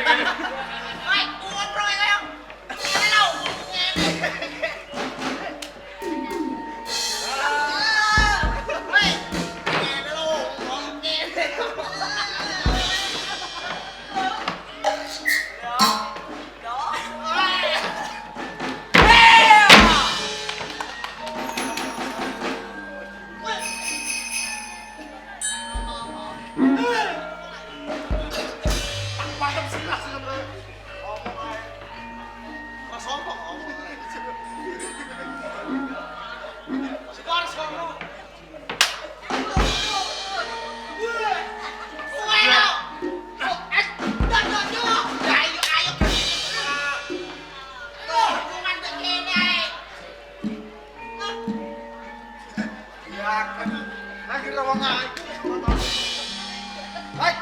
Ôi, uống rồi không? Cái đâu? Nghe đi. Ôi, nghe nó luôn, ngon nghe đi. Đó. Mantap sih lah sebenarnya. Ngomong aja. Mas sombong ngomong aja. Sekarang sombong. Lagi rawang aja. Hai.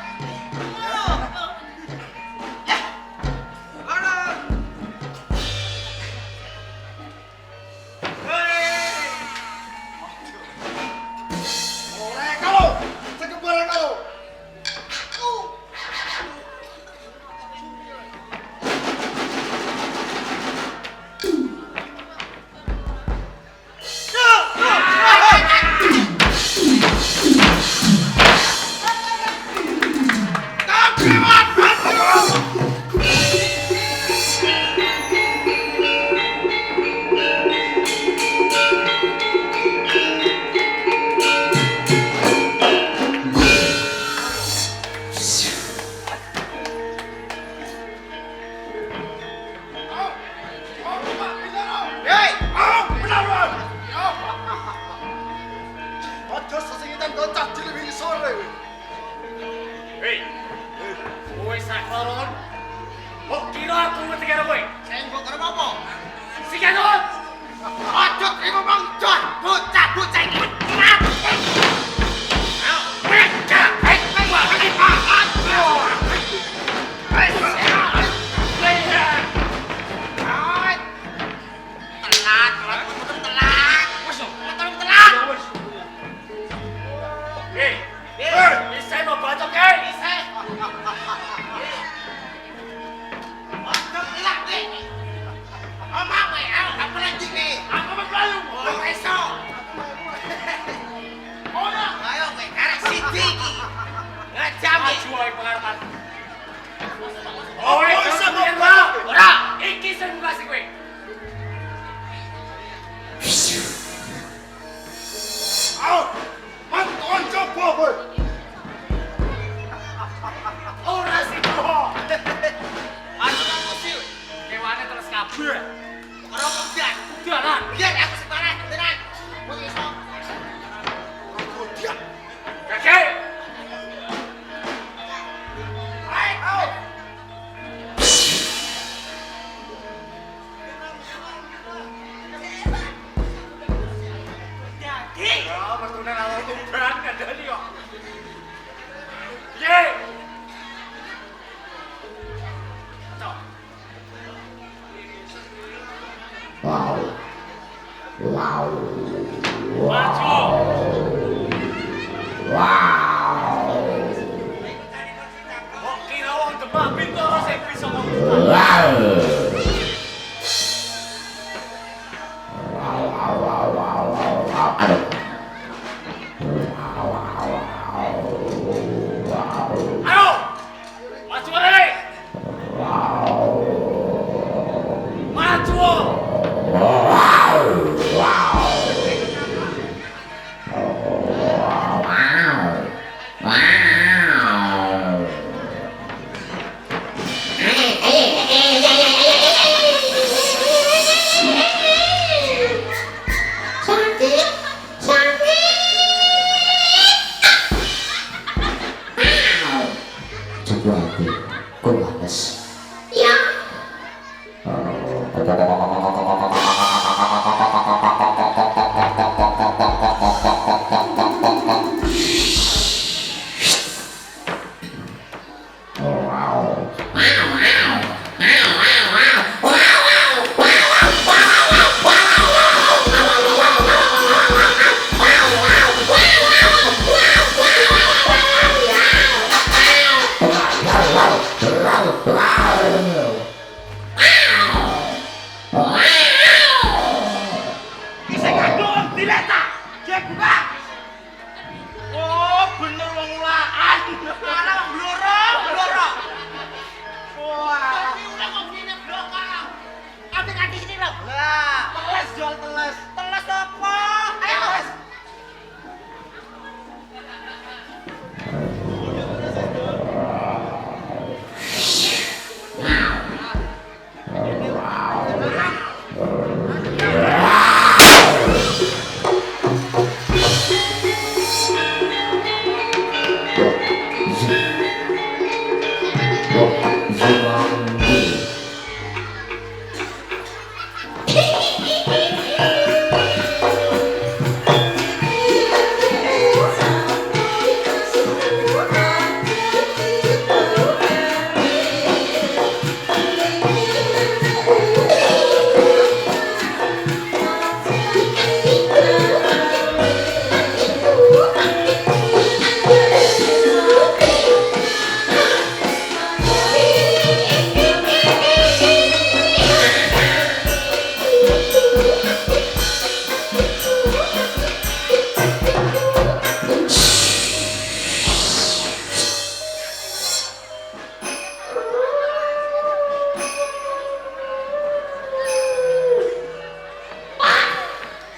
Hei, kowe sakloron. Kok kira aku ngerti karo kowe? Senggol karo apa? Sikanut. Ojo terima Bang Jon. Bocah-bocah iki mati. Ayo, mereka. Hei, gua lagi pahat. Hei, telat. Wes, telat. Hei, bisa mau bacok ke? Bisa. Ojo telat, Dek. Omong wae, apa lagi nih? Aku berlalu. Oh, esok. Ayo, kowe karek siji iki. Ngajam iki. Maju ae pengarepan. Oh, iso biar mau. Ora, iki sing kasih kowe. Ayo, mantan coba kowe. Ora sih kok. Aku nang musil. Kewane terus kabeh. Ora kebian. Jalan. Biar aku sebarang, tenang. Kowe iso. Kemudian, Kakek. Ayo. Jadi, Ya, metunan awal tuban kandhani kok. Ye. Cok. Maju. Kok kira wong Demak Bintoro sing bisa ngomong. Ayo. Maju ae. Maju. wow.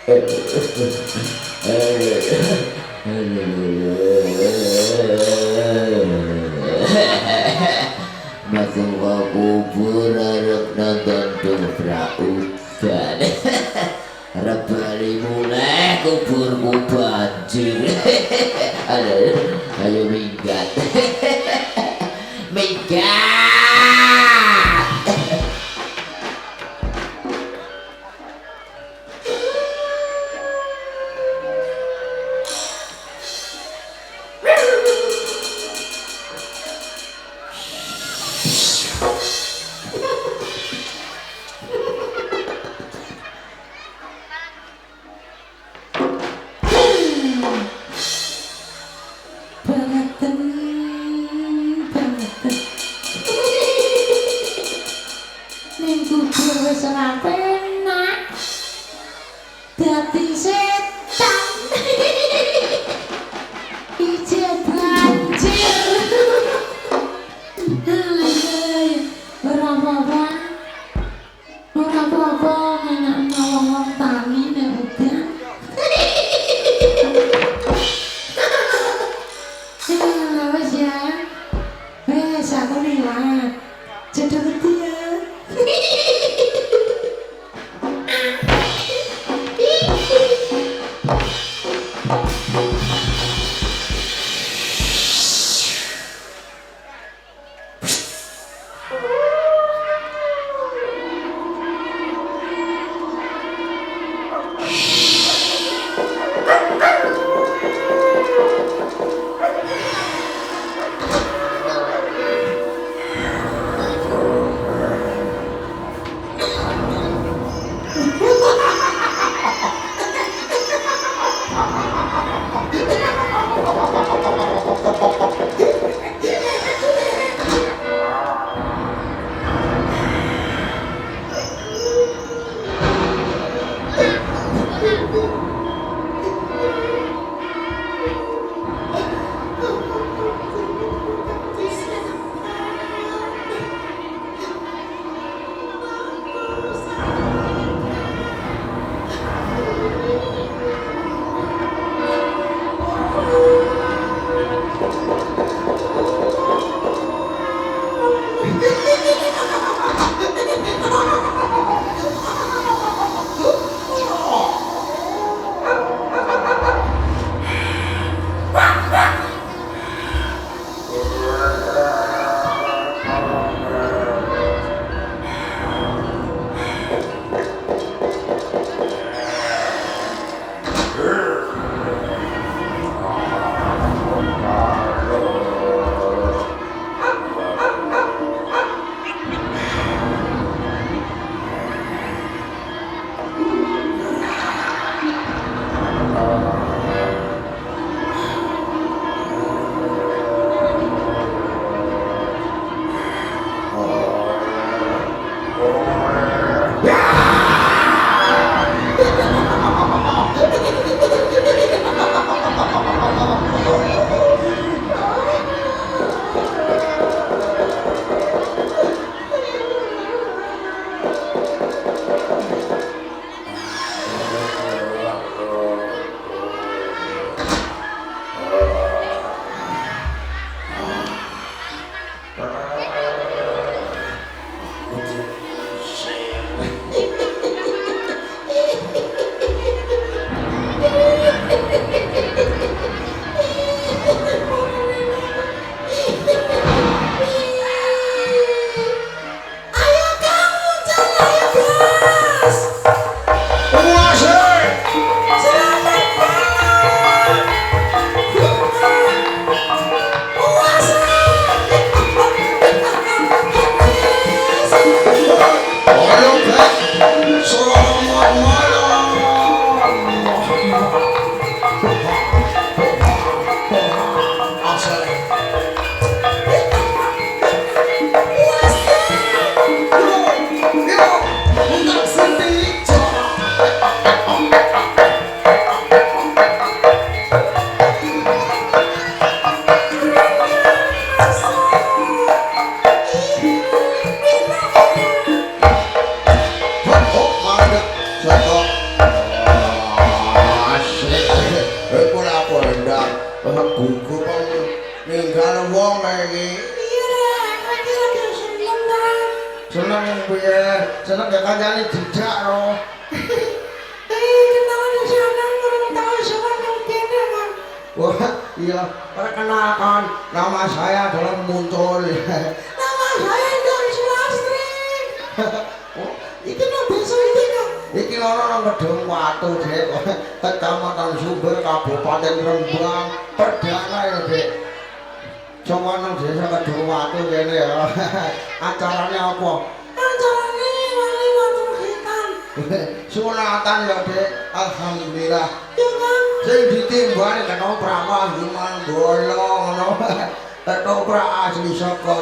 Masuk ke kubur harap nonton Dobraudan. Harap balik mulai kuburku banjir. Ayo minggat. Minggat. Ning kubur wis ora penak. Dadi setan. Ijo banjir. Ora apa-apa. Ora apa-apa menak wong tani nek udan. Wes ya. Wes aku liwat. Cedek dia. seneng piye seneng gak kancane dijak ro kenalan sana ngurung tahu sama mungkin ya kan. wah iya perkenalkan nama saya adalah Muncul Nama saya Endang Sulastri. oh, Iki no desa iki kan. iki ana nang Gedung Watu Dek Kecamatan Sumber Kabupaten Rembang perdana ya Dek coba nang desa Gedung Watu kene ya acarane apa Acarane wali watu hitam. sunatan ya Dek alhamdulillah Ya kan. sing ditimbani ketoprak Wahyuman Golo ngono ketoprak asli saka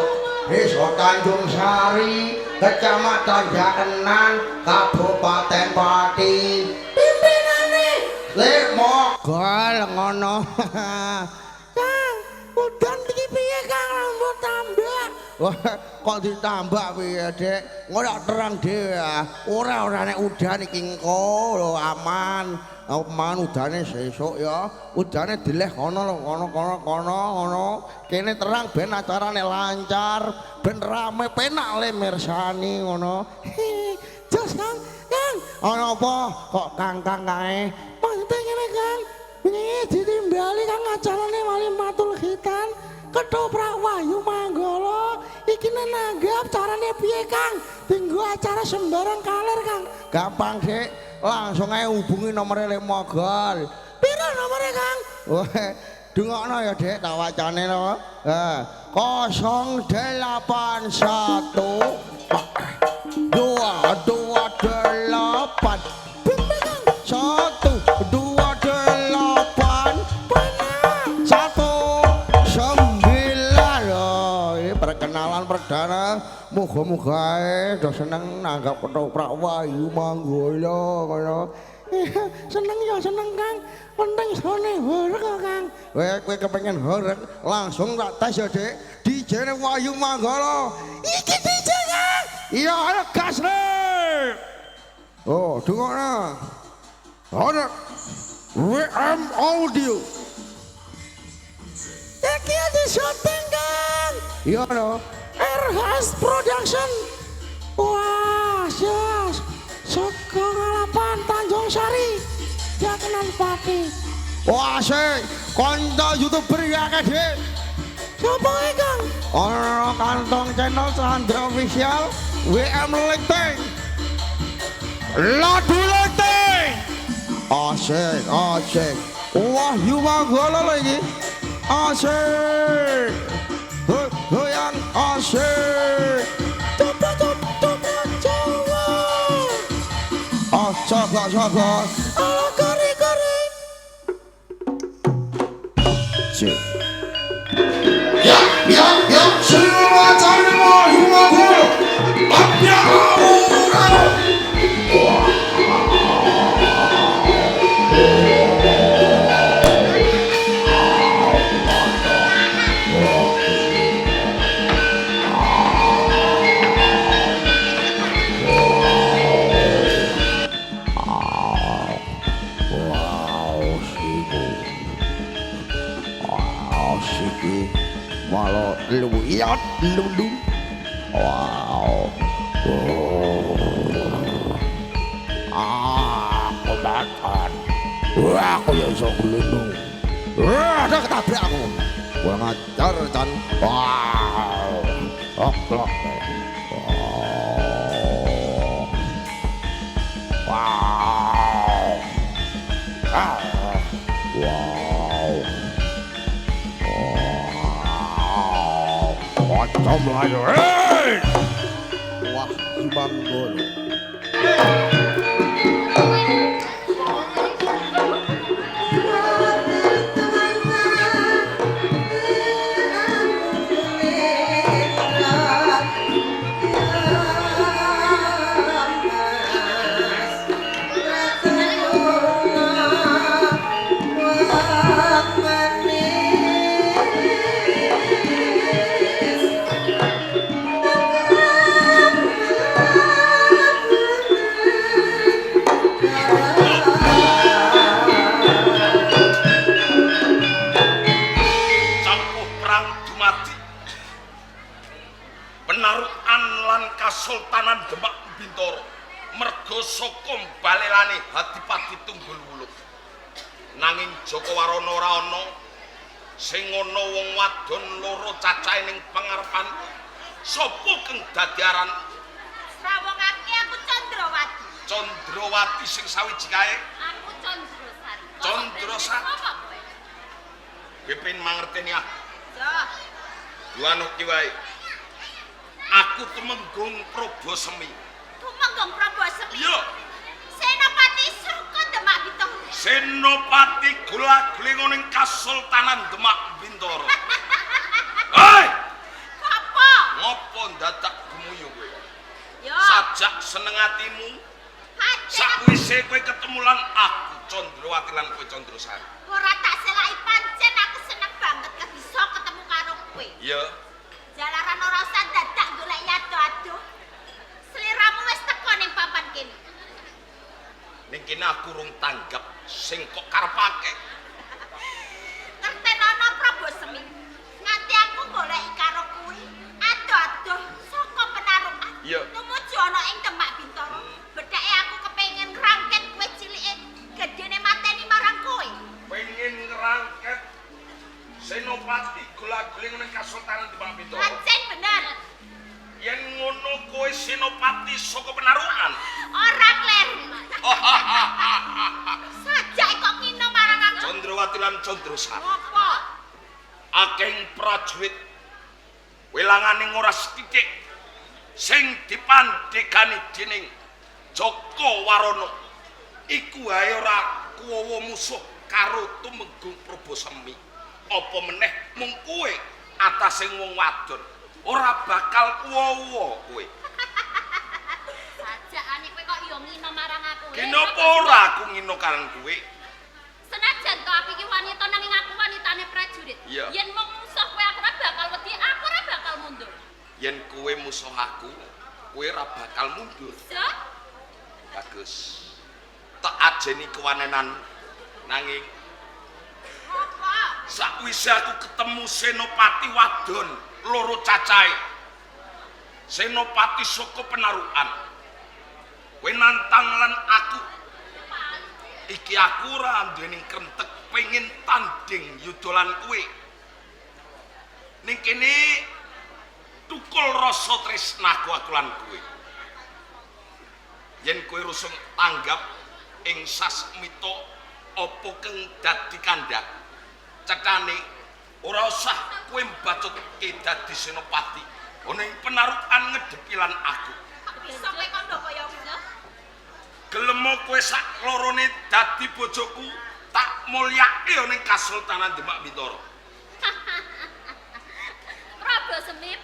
Desa Tanjung Sari Kecamatan Jakenan Kabupaten Pati Pimpinane. Lek mogol ngono Kang, udan iki piye Kang rambut tambah? wah kok ditambah piye Dek ora terang dhewe ora nek udan iki engko lho aman udane sesuk ya udane dileh kono lho kono kene terang ben acarane lancar ben rame penak le mirsani ngono Jos Kang, Kang. ana apa kok kang kae Maksudnya ngene Kang. Wingi ditimbali Kang acarane wali matul khitan ketoprak Wahyu Manggolo. Iki nanggap carane piye Kang? Tinggo acara sembarang kaler Kang. gampang Dek langsung ae hubungi nomor Lek Mogol Piro nomere Kang? wah dungokno ya Dek tak wacane no 081 228 perkenalan perdana muga-muga do seneng nanggap ketoprak Wahyu Manggolo ngono Seneng ya seneng Kang. Penting sone horeg kok Kang. kowe kepengen horeg langsung tak tes ya Dek DJ Wahyu Manggolo Iki DJ Kang. iya ayo gas le oh dungokno horeg WM Audio Iki di syuting Kang. iya no RHS Production. Wah, jas. Soko ngalapan Tanjung Sari. Jakenan Pati. wah asik konco YouTuber ya akeh Dek Sopo iki Kang? ono kantong channel Sandra Official WM Leteng Ladu Leteng asik Wahyu Manggolo lagi asik goyang asik Coba Jawa. coba Ala kari-kari. cek ya semua cari Wahyu Manggolo abya malah lihat lulu wow aku makan aku yang sok lulu ada ketabrak aku kurang ajar Chan wow oklok wow Macam lagi, Wahyu Manggolo. Kasultanan Demak Bintoro merga saka balelane Hadipati Tunggul Wuluk. Nanging Joko Warono ora ana sing ana wong wadon loro cacahe ning pangarepan. Sapa kang dadi aran? Srawangake aku Candrawati. Candrawati sing sawiji kae. Aku Candrasari. Candrasari. Apa kowe? Pipin mangerteni aku. Ya. Duanuk ki wae. Aku Tumenggung Probosemi. Tumenggung Probosemi. Iya. Senopati saka Demak Bintoro. Senopati gula-guling ning Kasultanan Demak Bintoro. Hei! Apa? Ngopo dadak gumuyu kowe? Ya. Sajak seneng atimu. Sakwise kowe ketemu lan aku Candrawati lan kowe Candrasari. Ora tak selai pancen aku seneng banget bisa ketemu karo kowe. Iya. Jalaran ora usah dadak golek ado-ado. Sliramu wis teko ning papan kene. Ning kene aku rung tanggap sing kok karepake. Ngertenono Probosemi. Nganti aku golek karo kuwi ado-ado saka penarukan. Iya. Tumuju ana ing Demak Bintoro. Bedake aku kepengin ngrangket kowe cilike gedene mateni marang kowe. Pengen ngerangket Senopati gula-guling ning Kasultanan Demak Bintoro. Pancen bener. Yen ngono kowe Senopati saka penarukan. Ora kler. Sajake kok ngino marang aku. Candrawati lan Candrasari. Apa? Akeh prajurit wilanganing ora sithik sing dipandhegani dening Joko Warono iku wae ora kuwawa musuh karo Tumenggung Probosemi. Apa meneh mung kowe atasing wong wadon ora bakal kuwawa kowe. Sajakane kowe kok yo ngino marang aku. Kenapa ora aku ngino karo kowe? Senajan to aku iki wanita nanging aku wanitane prajurit. Iya. Yen mung musuh kowe aku ora bakal wedi, aku ora bakal mundur. Yen kowe musuh aku, kowe ora bakal mundur. So, Bagus. Tak ajeni kewanenan nanging apa? sakwise aku ketemu Senopati wadon loro cacahe. Senopati saka penarukan. Kowe nantang lan aku. Iki aku ora nduweni krentek pengin tanding yuda lan kowe. Ning kene tukul rasa tresnaku aku lan kowe. Yen kowe rusung tanggap ing sasmita apa kang dadi kandhak. Cekane ora usah kowe mbacutke dadi senopati. Ana ing penarukan ngedepi lan aku. Bisa kowe kandha kaya ngono? Gelem kowe sak lorone dadi bojoku, tak mulyake ning Kasultanan Demak Bintoro. Probosemi.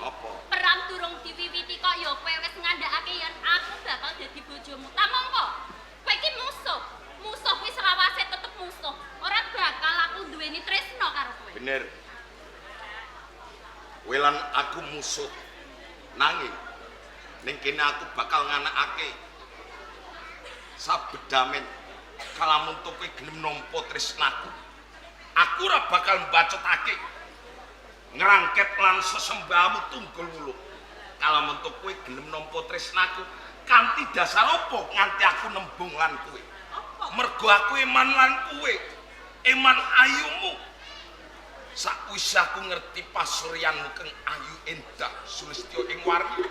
Apa? Perang durung diwiwiti kok ya kowe wis ngandhakake yen aku bakal dadi bojomu. Ta mongko. Kowe iki musuh. Musuh kuwi selawase tetep musuh. Ora bakal aku duweni tresno karo kowe. Bener. Kowe lan aku musuh. Nanging ning kene aku bakal nganakake sabedamen kalamun kowe gelem nampa tresnaku. Aku ora bakal mbacotake ngrangket lan sesembahmu Tunggul Wuluk. Kalamun kowe gelem nampa tresnaku kanthi dasar apa nganti aku nembung lan kowe? Mergo aku iman lan kowe, iman ayumu. Sakwise aku ngerti pasuryanmu kang ayu endah sulistya ing warni.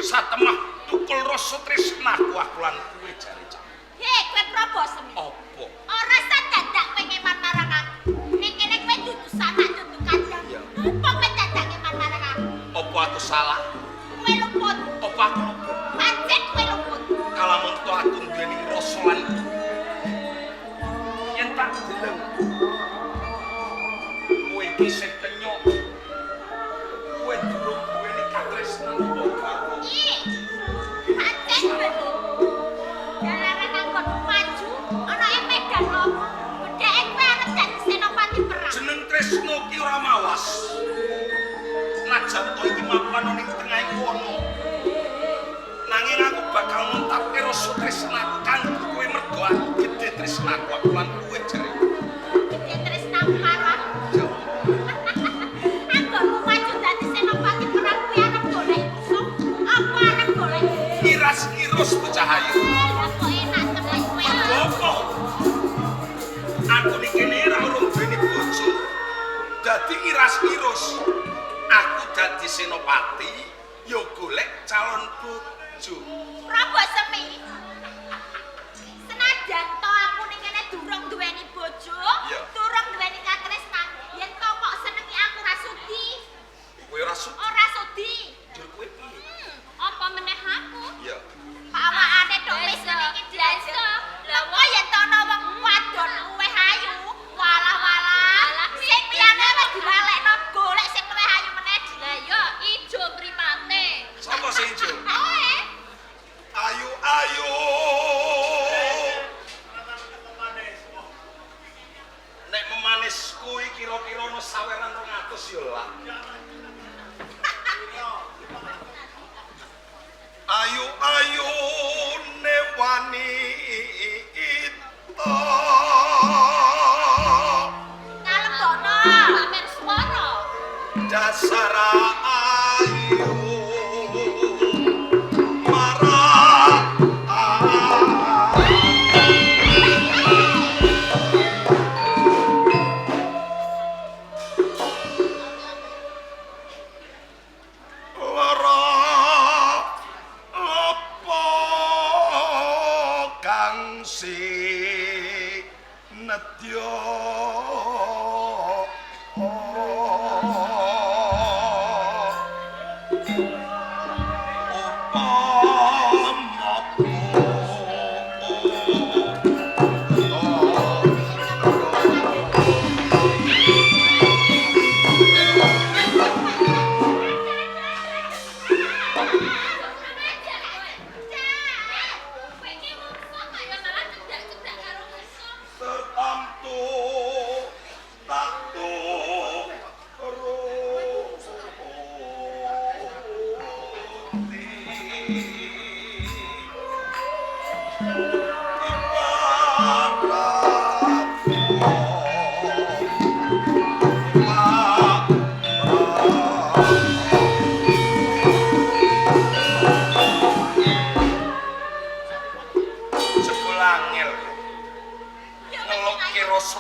Satemah tukul rasa tresnaku aku lan kowe jare-jare. Hei, kowe Probosemi. Apa? Ora sadadak kowe ngeman marang aku. Ning kene kowe dudu sanak dudu kandhang. Iya. Apa kowe dadak ngeman marang aku? Apa aku salah? Kowe luput. Apa aku luput? Pancen kowe luput. Kalamun to aku nduweni rasa lan yen tak deleng kowe iki sing kenyok. Kowe durung duweni katresnan karo Ih. Pancen bener. Jalaran anggon maju ana ing medan lomo. Bedheke kowe arep dadi senopati perang. jeneng tresno ki ora mawas. Najan to iki mapan ning tengah kono. Nanging aku bakal nguntapke rasa tresnaku kanggo kowe mergo aku gedhe tresnaku aku lan kowe jare. Iki tresnamu karo aku. Anggonmu maju dadi senopati perang kuwi arep golek musuh. terus aku dadi senopati yo golek calon bojo. Prabu Semi. Senajan to aku ning kene durung duweni bojo, Iya. durung duweni katresnan, yen to kok senengi aku ra sudi. Kowe ora sudi. Ora sudi. Jur kowe piye? Apa meneh aku? Ya. Pawakane tok wis senengi diaja. Lah kok yen to ana wong wadon luwih ayu, walah-walah. Sing liyane wis dilalekno golek sing luwih ayu meneh. Lah yo ijo mripate. Sapa sing ijo? Oe. Ayu ayu. Nek memanis kuwi kira-kira ono saweran 200 ya lah. Ayu ayu ne wanita. Ngalebono pamer swara. Dasar ayu marah.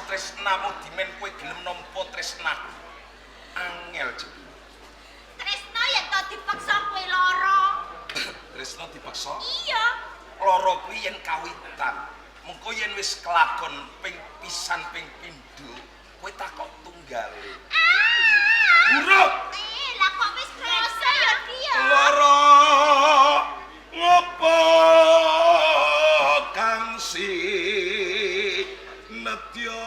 Tresnamu dimen kowe gelem nampa tresnaku. Angel jebul. Tresna yen to dipaksa kowe lara. Tresna dipaksa? Iya. Lara kuwi yen kawitan. Mengko yen wis kelakon ping pisan ping pindho, kowe takok tunggale. Buruk. Lah kok wis krasa ya dia. Lara ngopo kang si netya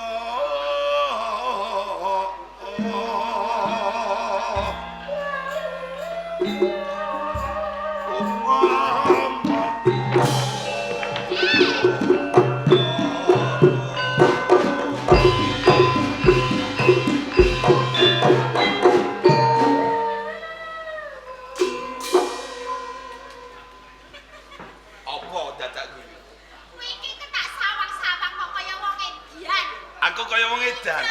Aku kaya wong edan.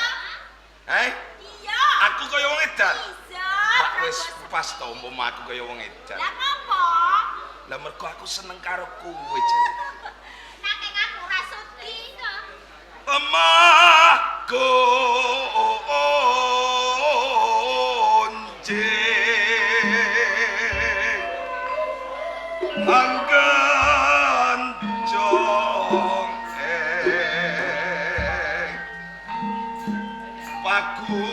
Heh? Iya. Aku kaya wong edan. Iya. Pak wis pas to umpama aku kaya wong edan. Lah ngopo? Lah mergo aku seneng karo kowe, Jen. Nanging aku ora sudi. Lemahku anggan jong paku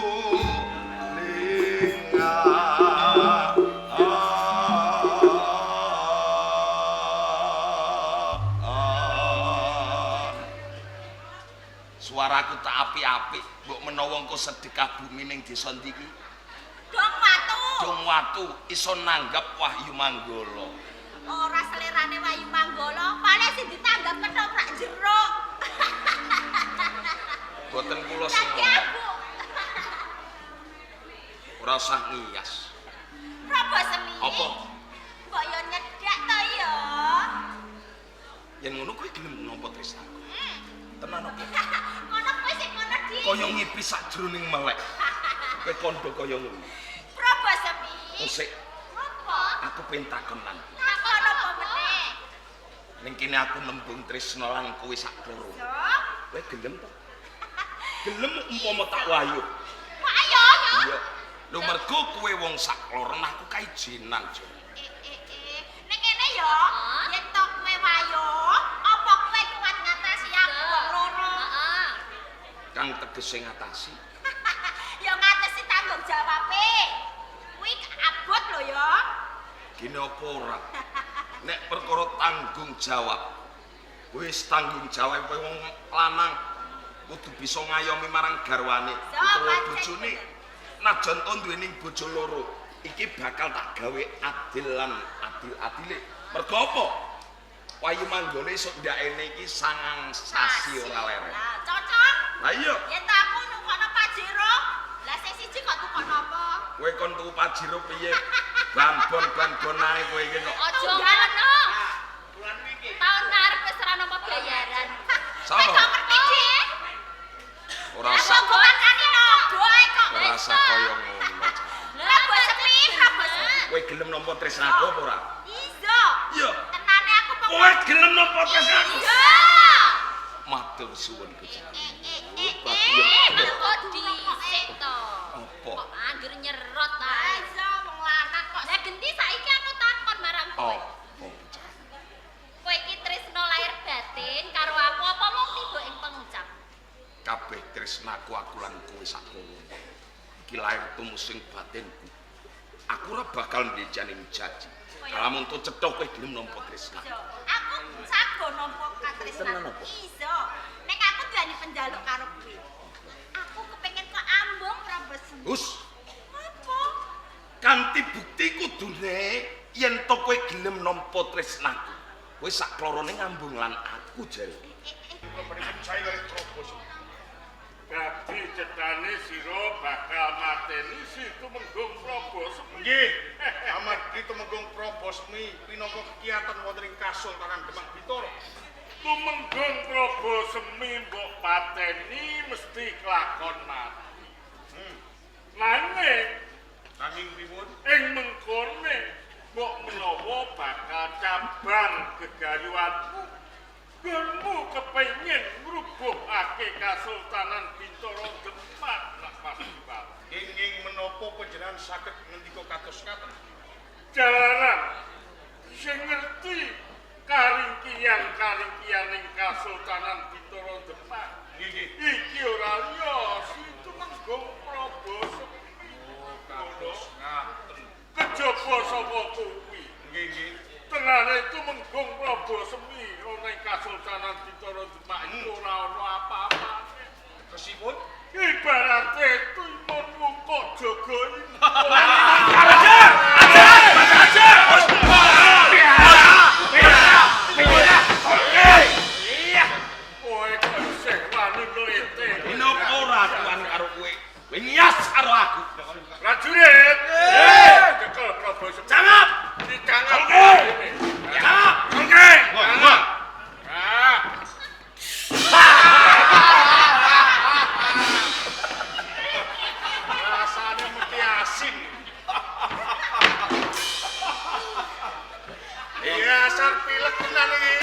linga suaraku tak apik-apik mbok menawa engko sedekah bumi ning desa ndi iki dong watu iso nanggap Wahyu Manggala. Ora selerane Wahyu Manggala, paling sing ditanggap ketoprak jeruk. Boten kula Lagi sing aku. ora usah ngiyas. Prabu Semi. Apa? Mbok yo nyedak to ya. Yen ngono kowe gelem nampa tresnaku. Tenan apa? Ngono kowe sing ngono di. Kaya ngipi sajroning melek. Kowe kandha kaya ngono. Prabu Semi. Musik, Apa? aku pengen takon lan. Takon apa meneh? Ning kene aku nembung tresna lan kowe sak loro. Yo. Kowe gelem to? Gelem umpama tak wayuh. Kok ayo? Iya. Lho mergo kowe wong sakloron aku kaijenan, Jon. Nek ngene ya, yen to kowe wayo, apa kowe kuat ngatasi aku wong loro? Kang tegese ngatasi. Ya ngatasi tanggung jawabe. Kuwi abot lho ya. Gini apa ora? Nek perkara tanggung jawab. Wis tanggung jawab kowe wong lanang kudu bisa ngayomi marang garwane utawa bojone. Najan to duweni bojo loro, iki bakal tak gawe adil lan adil-adile. Mergo apa? Wayu Manggone esuk ndakene iki 9 sasi ora lerek. Lah, cocok. Lah iya, Yen tak aku nukono Pajero, lah sing siji kok tukono apa? kowe kon tuku Pajero piye? Ban-bon ae kowe iki kok. Aja ngono. Bulan iki. Tahun ngarep wis ora nampa bayaran. Sapa? Kowe kok ngerti, Dik? Ora Lah usah. kok makane nogo ae kok. Ora usah kaya ngono. Lah bos sepi, bos. Kowe gelem nampa tresnaku apa ora? Iso. Iya. Tenane aku Kowe gelem nampa tresnaku? Iya. Matur suwun Gusti. Kok dhisik to? Apa? Kok anggere nyerot ta? Iso wong lanang kok. Lah genti saiki aku takon marang kowe. Oh, Kowe iki tresno lahir batin karo aku apa mung tiba ing pengucap? kabeh tresnaku aku lan kowe sakloron. Iki lair tumusing batinku. Aku ora bakal ndejani janji. Kalamun to cetha kowe gelem nampa tresna. Iso. Aku sago nampa katresnan. Iso. Nek aku duweni penjaluk karo kowe. Aku kepengin kok ambung Prabu Semar. Hus, Apa? kanthi bukti kudune yen to kowe gelem nampa tresnaku. Kowe saklorone ngambung lan aku jare. Percaya kali terobos. Dadi cetane sira bakal mateni si Tumenggung Prabu Semar. Nggih, amargi Tumenggung Prabu Semar pinangka kegiatan wonten ing Kasultanan Demak Bintoro. Tumenggung Prabu Semar mbok pateni mesti kelakon mati. Nanging pripun? ing mengkone mbok menawa bakal cabang gegayuhanmu. Gunmu kepengin ngrubuhake Kasultanan Bintoro Demak nak Pasiban. Inging menapa panjenengan saged ngendika kados ngaten? Jalaran sing ngerti karingkian ing Kasultanan Bintoro Demak. Nggih. Iki ora liya si Tumenggung Prabu Semar. Kados ngaten. Kejaba sapa kuwi? Nggih. Tenane Tumenggung Prabu Semar ana ing Kasultanan Bintoro Demak iku ora ana apa-apane. Kesipun? Ibarate timun mungkok jaga ini. Kowe kok isih wani lho ente. Menapa ora tuan karo kowe? Kowe ngias karo aku. Prajurit. Cekel Prabu Semar. Cangap! Dicangap. Cangap! Oke. Cangap. Rasane mesti asin. Iya, asar pilek tenan iki.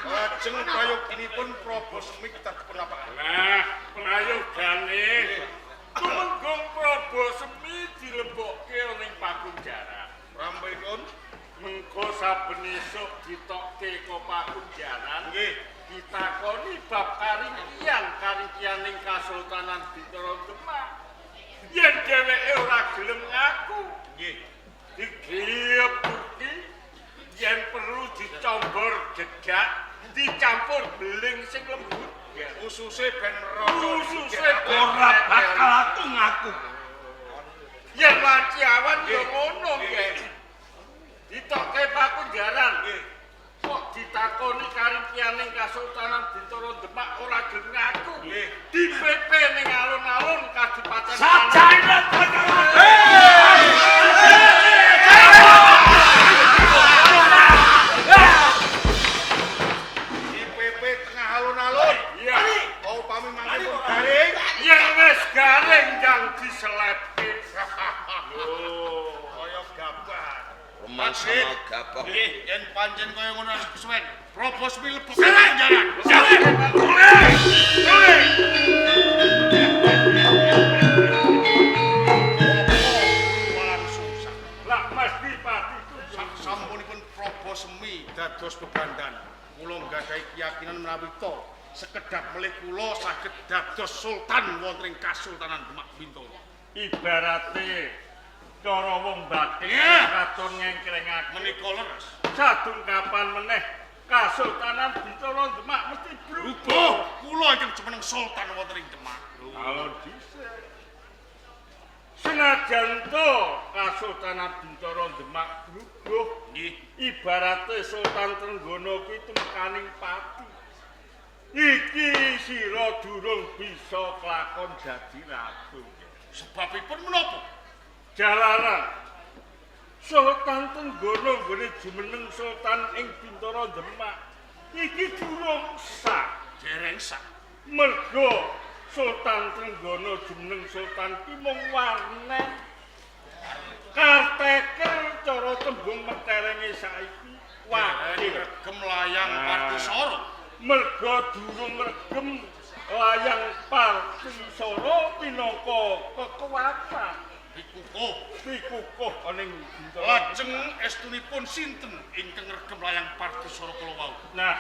Lajeng prayoginipun Prabu Semar tetepun apa? Nah, prayogane Tumenggung Prabu Semar dilebokke ning Pakunjaran. Rambipun? Mengko saben esuk ditokke ka Pakunjaran. Nggih. Ditakoni bab karingkian ning Kasultanan Bintoro Demak. Yen dheweke ora gelem ngaku, Nggih. digiep bukti yen perlu dicombor gegak, dicampur beling sing lembut. Ususe ben rada. Ususe Ora bakal aku ngaku. yen waciawan ya ngono nggih. Ditokke Pakunjaran. Kok ditakoni karingkian ning Kasultanan Bintoro Demak ora gelem ngaku. Di-PP ning alun-alun Kadipaten Sajane bakal IPP tengah alun-alun. Iya. Kau pami mangke pun garing. Yen wis garing jang diselepke. Lho, Kaya gabar. Roman sama gabah. Nggih, yen pancen kaya ngono wis kesuwen. Probos mi lebok jaran. Jangan. dados bebandan. Kula nggadahi keyakinan menawi to sekedap melih kula saged dados sultan wonten ing Kasultanan Demak Bintoro. Ibarate cara wong bathik Iya. katon ngengkrengaken Menika leres. sadung kapan meneh Kasultanan Bintoro Demak mesti berubah. Kula ingkang jumeneng sultan wonten ing Demak. Kalau dhisik senajan to Kasultanan Bintoro Demak berubah Nggih. ibarate Sultan Trenggono kuwi tumekaning pati. Iki sira durung bisa kelakon dadi ratu. Sebabipun menapa? Jalaran Sultan Trenggono nggone jumeneng Sultan ing Bintoro Demak iki durung sah. Dereng sak. Mergo Sultan Trenggono jumeneng Sultan ki mung warnen. Kartekel cara tembung menterenge saiki wakil Regem layang Partisara. mergo durung regem layang Partisara minangka kekuatan pikukuh ning Bintoro. Lajeng estunipun sinten ingkang regem layang Partisara kula wau? Nah,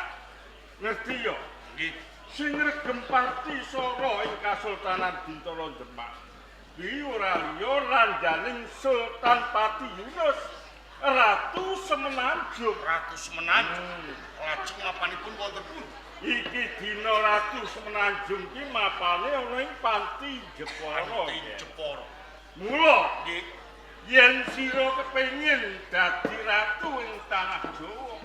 ngerti yo, Nggih. sing regem Partisara ing Kasultanan Bintoro Demak iki ora liya randhaning Sultan Pati Yunus Ratu Semenanjung. Ratu Semenanjung. Lajeng mapanipun wonten pundi? Iki dina Ratu Semenanjung ki mapane ana ing Panti Jepara. Panti Jepara. Mula Nggih. yen sira kepengin dadi ratu ing tanah Jawa,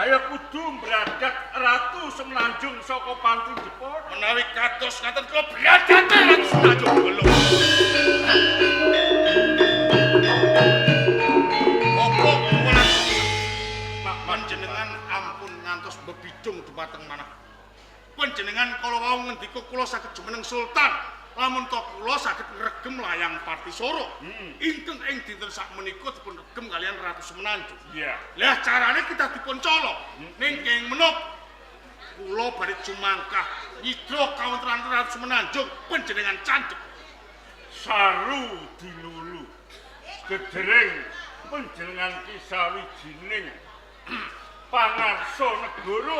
ayo kudu mbradat Ratu Semenanjung saka Panti Jepara. Menawi kados ngaten kula bradate Ratu Semenanjung belum. Apa kula panjenengan ampun ngantos bebidung dumateng manah. Panjenengan kala wau ngendika kula saged jumeneng sultan. Lamun to kula saged ngregem layang Partisara. Ingkang ing dinten sakmenika dipun regem kalian Ratu Semenanjung. Iya. Lah carane kita dipun colok. Ning keng menop kula badhe jumangkah nyidra kawontenan Ratu Semenanjung panjenengan candhek. Saru dinulu. Gedereng panjenengan ki sawijining pangarsa negara,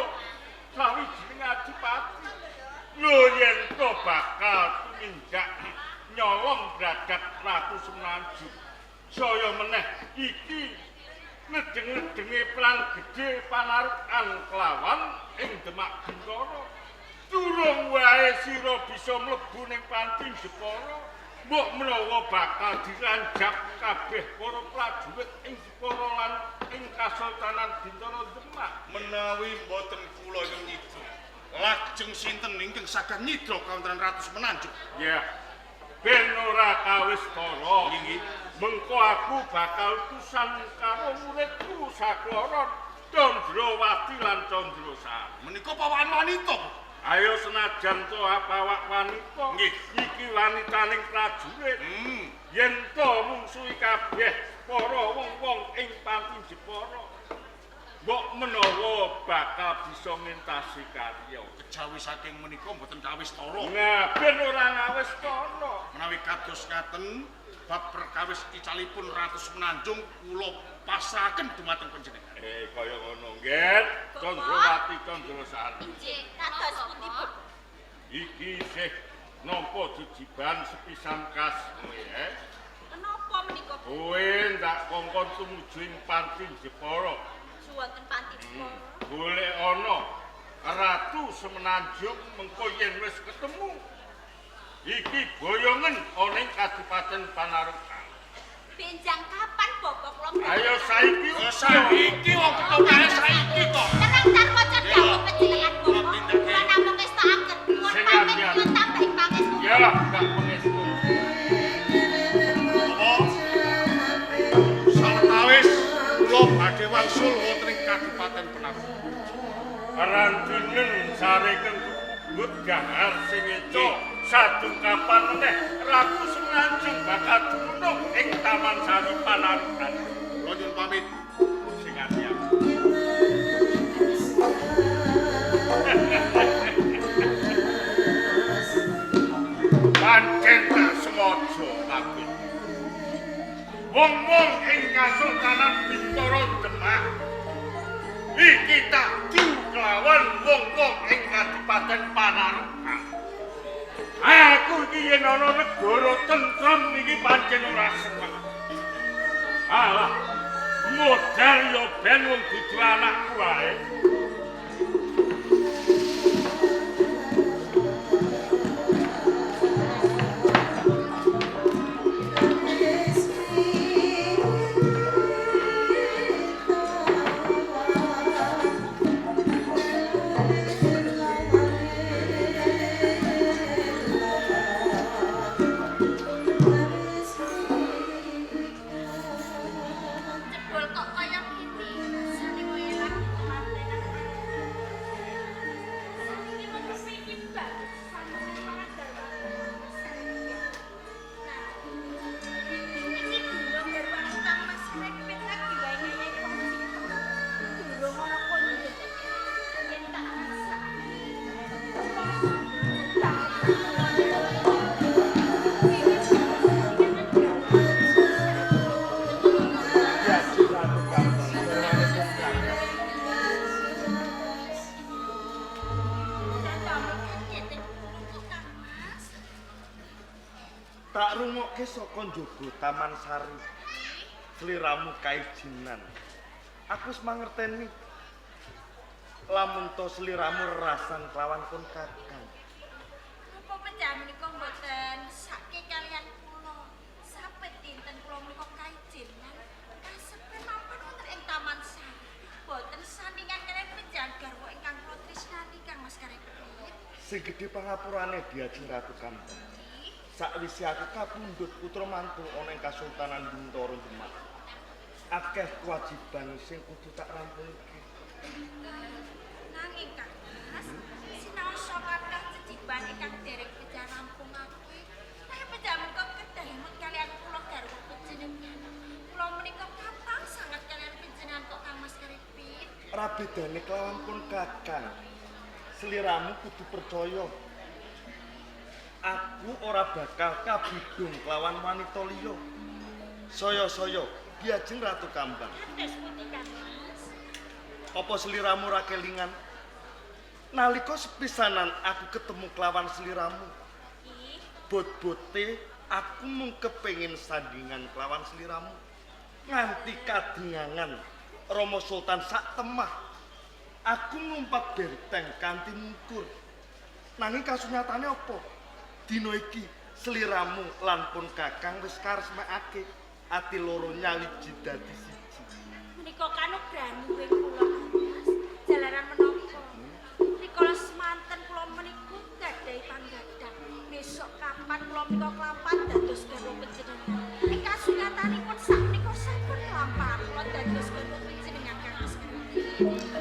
sawijining adipati. Lho yen to bakal tumindak nyolong bradat Ratu Semenanjung. Saya meneh iki ngedeng-ngedenge perang gedhe panarukan kelawan ing Demak Bintoro. Durung wae sira bisa mlebu ning Panti Jepara, mbok menawa bakal diranjap kabeh para prajurit ing Jepara lan ing Kasultanan Bintoro Demak. Menawi mboten kula ing nyidra. Lajeng sinten ingkang saged nyidra kawontenan Ratu Semenanjung? Ya. Ben ora kawis tara. Nggih. Mengko aku bakal utusan karo muridku sakloron Candrawati lan Candrasari. Menika pawakan wanita. Ayo senajan to awak wanita. Nggih. Iki wanitaning prajurit. Yen to mungsuhi kabeh para wong-wong ing Panti Jepara, mbok menawa bakal bisa ngentasi karya. Kejawi saking menika mboten kawis tara. Nah, ben ora ngawis tara. Menawi kados ngaten bab perkawis icalipun Ratu Semenanjung kula pasrahaken dumateng panjenengan. Kaya ngono nggih, Candrawati Candrasari. Nggih, kados pundi, Bu? Iki sih nampa jejiban sepisan kas kowe. Kenapa menika, Bu? Kowe ndak kongkon tumuju ing Panti Jepara. Suwonten Panti Jepara. Golek ana Ratu Semenanjung mengko yen wis ketemu. Iki boyongen ana ing Kadipaten Panarukan. Benjang kapan bapak kula? Ayo saiki. Saiki wong ketokane saiki kok. Tenang tar waca dawuh panjenengan bapak. Kula namung ngestokaken nuwun Sing pamit apian. nyuwun tambahi pangestu. Ya, gak pengestu. Sawetawis kula badhe wangsul wonten ing Kadipaten Panarukan. Rantinen sareken kebut gahar sing eco sadung kapan meneh Ratu Semenanjung bakal dumunung ing Taman Sari Panarukan. Kula nyuwun pamit. Sing ati. Pancen tak semojo kabeh. Wong-wong ing Kasultanan Bintoro Demak iki tak kelawan wong-wong ing Kadipaten Panarukan. Aku iki yen ana negara tentrem iki pancen ora seneng. Alah, modal yo ben wong dudu anakku wae. Jebul kok kaya gini. Sane koyo lagi kemantenan. Iki mung kepengin banget sama pengajar. Nah, iki durung garwane Kang Mas Repit lagi wae kaya wong sing durung ana konco. Yen tak rasa. Tak rungokke saka njaba Taman Sari. Sliramu kaijinan. Aku wis mangerteni. Lamun to sliramu rasan kelawan pun kakang. Apa penjam menika mboten sakke kalian kula. Sampe dinten kula menika kaijinan. Kasepen mampir wonten ing Taman Sari. Boten sandingan kalian penjam garwa ingkang kula tresnani Kang Mas Karepit. Sing gedhe pangapurane Diajeng Ratu Kambang. Sakwise aku kapundhut putra mantu ana ing Kasultanan Bintoro Demak. Akeh kewajiban sing kudu tak rampungke. Nanging Kang Mas, sinaosa kathah ciciban ingkang dereng kejar rampungake. Kaya penjamin kok kedamut kalian kula garwa panjenengan. Kula menika kapang sanget kalian panjenengan kok Kang Mas Karepit. Rabedane kelawan pun kakang. Sliramu kudu percaya. Aku ora bakal kabudung kelawan wanita liya. Saya-saya Diajeng Ratu Kambang. Terus pundi Kang Mas? Apa sliramu ra kelingan? Nalika sepisanan aku ketemu kelawan sliramu, Ih, bot-bote aku mung kepengin sandingan kelawan sliramu. Nganti kadengangan Rama Sultan sak temah. Aku numpak benteng kanthi mungkur. Nanging kasunyatane apa? Dina iki sliramu lan pun kakang wis karesmekake ati loro nyawiji dadi siji. menika kanugrahan kula Kang Mas. Jalaran menapa? Rikala semanten kula menika gadhahi panggadhang. Besok kapan kula menika kelapan dados garwa panjenengan. Ing kasunyatanipun sakmenika sampun kelampar kula dados garwa panjenengan Kang Mas.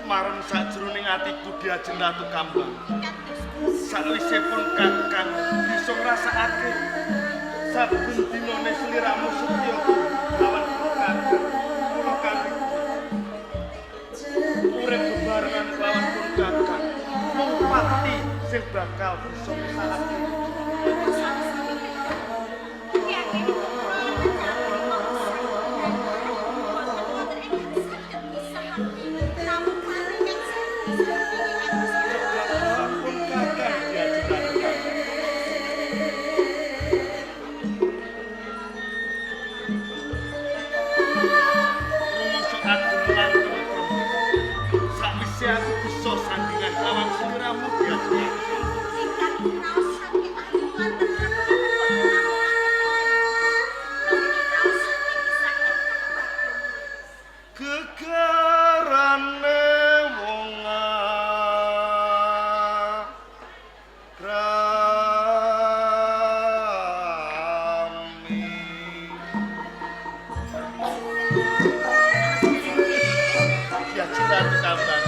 Marem sajroning atiku Diajeng Ratu Kambang. Kados Sakwise pun kakang bisa ngrasakake saben dinane sliramu setya lawan kakang kula kanthi urip bebarengan lawan pun kakang mung pati sing bakal bisa misahake. Pun kakang Diajeng Ratu Kambang. Rumusuk agung lan tentrem. Sakwise aku bisa sandingan lawan sliramu Diajeng Ratu Kambang. Gegarane wong agrami. Diajeng Ratu Kambang.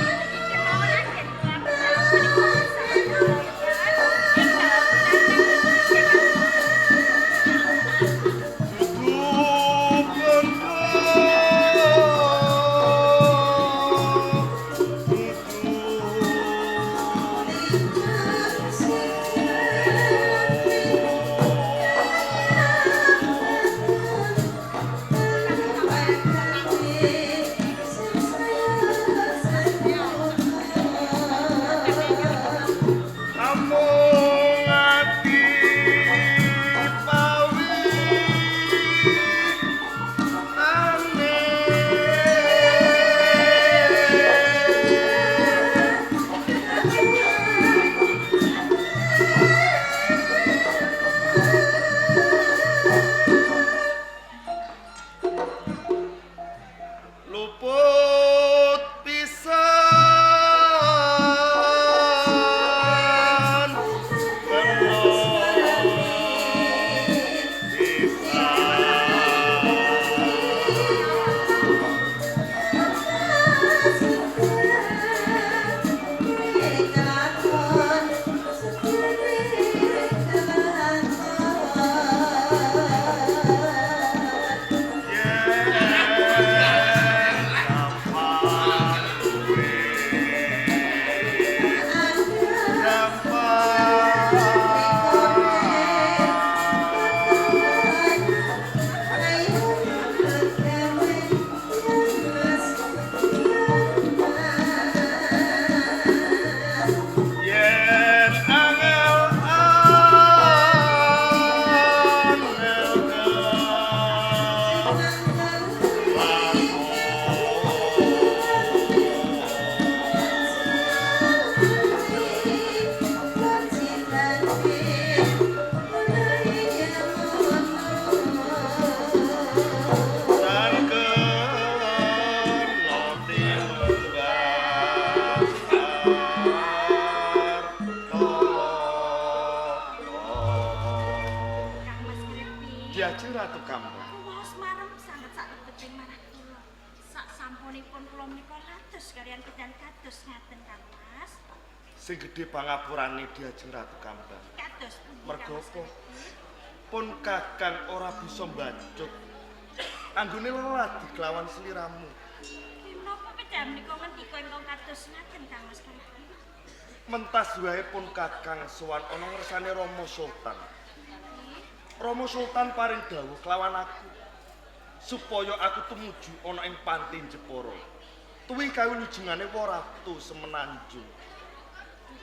Panggonipun kula menika rados kaliyan kedan kados ngaten Kang Mas. Sing gedhe pangapurane Diajeng Ratu Kambang. Kados pundi Mergo Kang Mas apa? Karepin? Pun Kakang ora bisa mbacut. Anggone leladi kelawan sliramu. Menapa pedam menika ngendika ingkang kados ngaten Kang Mas Karepin? Mentas wae pun Kakang sowan ana ngersane Rama Sultan. Rama Sultan paring dawuh kelawan aku supaya aku tumuju ana ing Panti Jepara. Tuwih kawilujengane Ratu Semenanjung.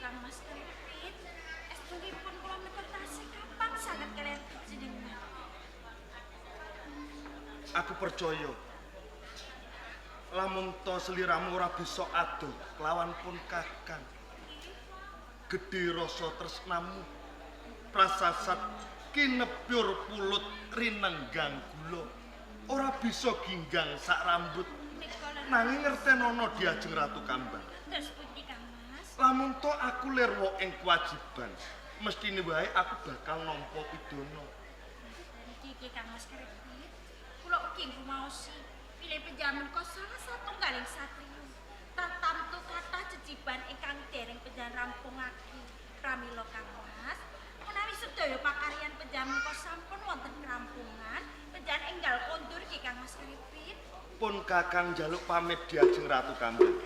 Kang Mas Karepin, estunipun kula menika tasih kapan saged kaliyan panjenengan? Aku percaya lamun to sliramu ora bisa adoh kelawan pun Kakang. Gedhe rasa tresnamu prasasat kinepyur pulut rinenggang gula ora bisa ginggang sak rambut nanging ngertenono Diajeng Ratu Kambang. Terus pundi Kang Mas? Lamun to aku lirwa ing kewajiban mestine wae aku bakal nampa pidana. Iki Kang Mas Karepin, kula ugi ngumaosi pilih penjamin kok salah satunggaling satriya. Tartamtu kathah ceciban ingkang dereng penjan rampungake. Pramila Kang Mas, menawi sedaya pakaryan penjamin kok sampun wonten rampungan, penjan enggal kondur iki Kang Mas Karepin. Pun Kakang njaluk pamit Diajeng Ratu Kambang.